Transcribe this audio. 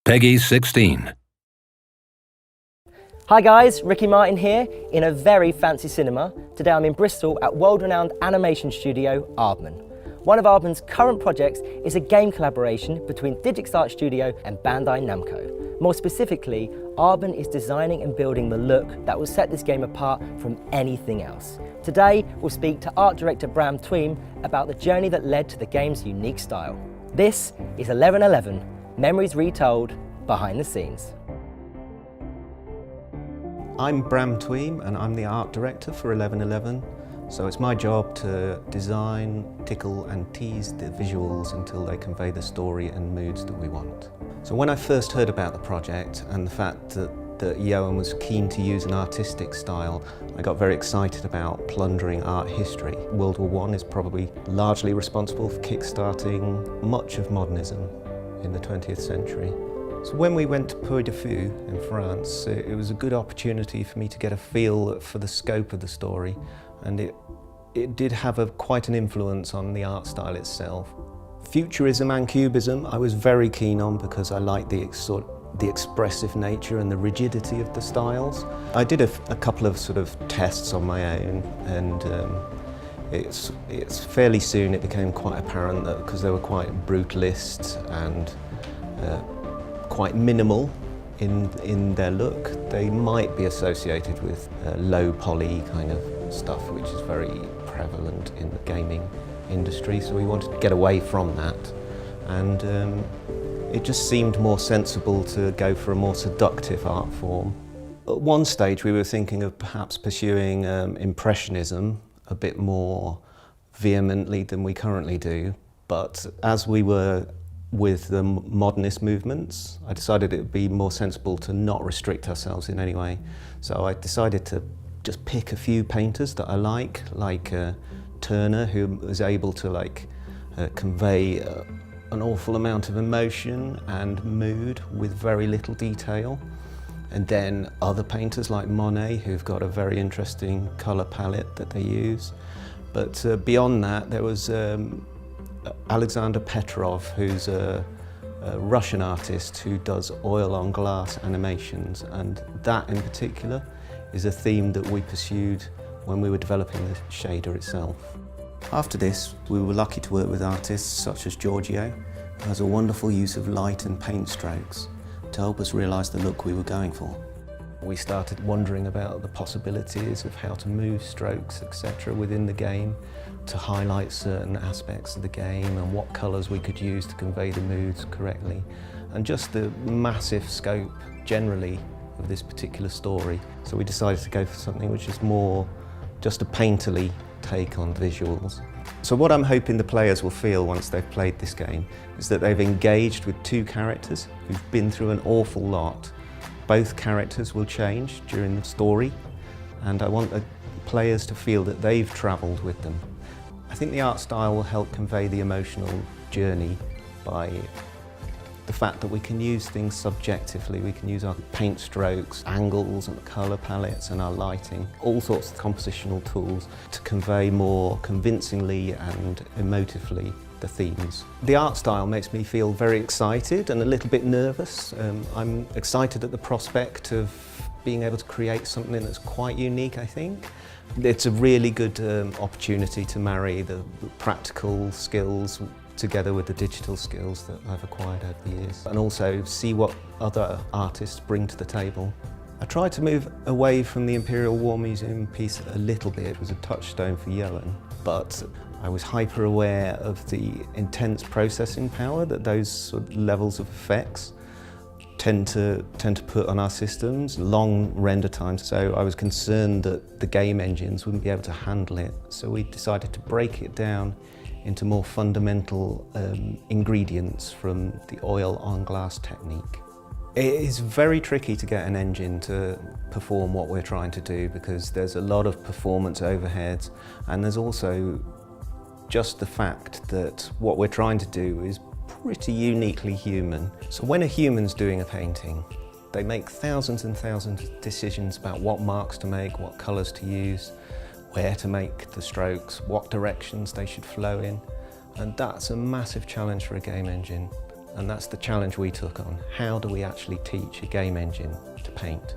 Peggy 16. Hi guys, Ricky Martin here in a very fancy cinema. Today I'm in Bristol at world-renowned animation studio Aardman. One of Aardman's current projects is a game collaboration between Digixart Studio and Bandai Namco. More specifically, Aardman is designing and building the look that will set this game apart from anything else. Today we'll speak to art director Bram Tweem about the journey that led to the game's unique style. This is 1111, Memories Retold, Behind the Scenes. I'm Bram Tweem and I'm the art director for 1111. So it's my job to design, tickle and tease the visuals until they convey the story and moods that we want. So when I first heard about the project and the fact that Johan was keen to use an artistic style, I got very excited about plundering art history. World War I is probably largely responsible for kickstarting much of modernism in the 20th century. So when we went to Puy de Fou in France, it was a good opportunity for me to get a feel for the scope of the story, and it did have quite an influence on the art style itself. Futurism and cubism I was very keen on because I liked the expressive nature and the rigidity of the styles. I did a couple of sort of tests on my own, and it's fairly soon it became quite apparent that because they were quite brutalist and quite minimal in their look, they might be associated with low poly kind of stuff, which is very prevalent in the gaming industry. So we wanted to get away from that, and it just seemed more sensible to go for a more seductive art form. At one stage we were thinking of perhaps pursuing Impressionism a bit more vehemently than we currently do, but as we were with the modernist movements, I decided it would be more sensible to not restrict ourselves in any way. So I decided to just pick a few painters that I like Turner, who was able to convey an awful amount of emotion and mood with very little detail. And then other painters like Monet, who've got a very interesting colour palette that they use. But beyond that, there was Alexander Petrov, who's a Russian artist who does oil on glass animations, and that in particular is a theme that we pursued when we were developing the shader itself. After this, we were lucky to work with artists such as Giorgio, who has a wonderful use of light and paint strokes to help us realise the look we were going for. We started wondering about the possibilities of how to move strokes, etc. within the game to highlight certain aspects of the game and what colours we could use to convey the moods correctly, and just the massive scope generally of this particular story. So we decided to go for something which is more just a painterly take on visuals. So what I'm hoping the players will feel once they've played this game is that they've engaged with two characters who've been through an awful lot. Both characters will change during the story, and I want the players to feel that they've travelled with them. I think the art style will help convey the emotional journey by the fact that we can use things subjectively. We can use our paint strokes, angles and colour palettes and our lighting, all sorts of compositional tools to convey more convincingly and emotively the themes. The art style makes me feel very excited and a little bit nervous. I'm excited at the prospect of being able to create something that's quite unique, I think. It's a really good opportunity to marry the practical skills together with the digital skills that I've acquired over the years, and also see what other artists bring to the table. I tried to move away from the Imperial War Museum piece a little bit. It was a touchstone for Johan, but I was hyper aware of the intense processing power that those sort of levels of effects tend to put on our systems, long render times. So I was concerned that the game engines wouldn't be able to handle it. So we decided to break it down into more fundamental ingredients from the oil on glass technique. It is very tricky to get an engine to perform what we're trying to do because there's a lot of performance overheads, and there's also just the fact that what we're trying to do is pretty uniquely human. So when a human's doing a painting, they make thousands and thousands of decisions about what marks to make, what colours to use, where to make the strokes, what directions they should flow in. And that's a massive challenge for a game engine. And that's the challenge we took on. How do we actually teach a game engine to paint?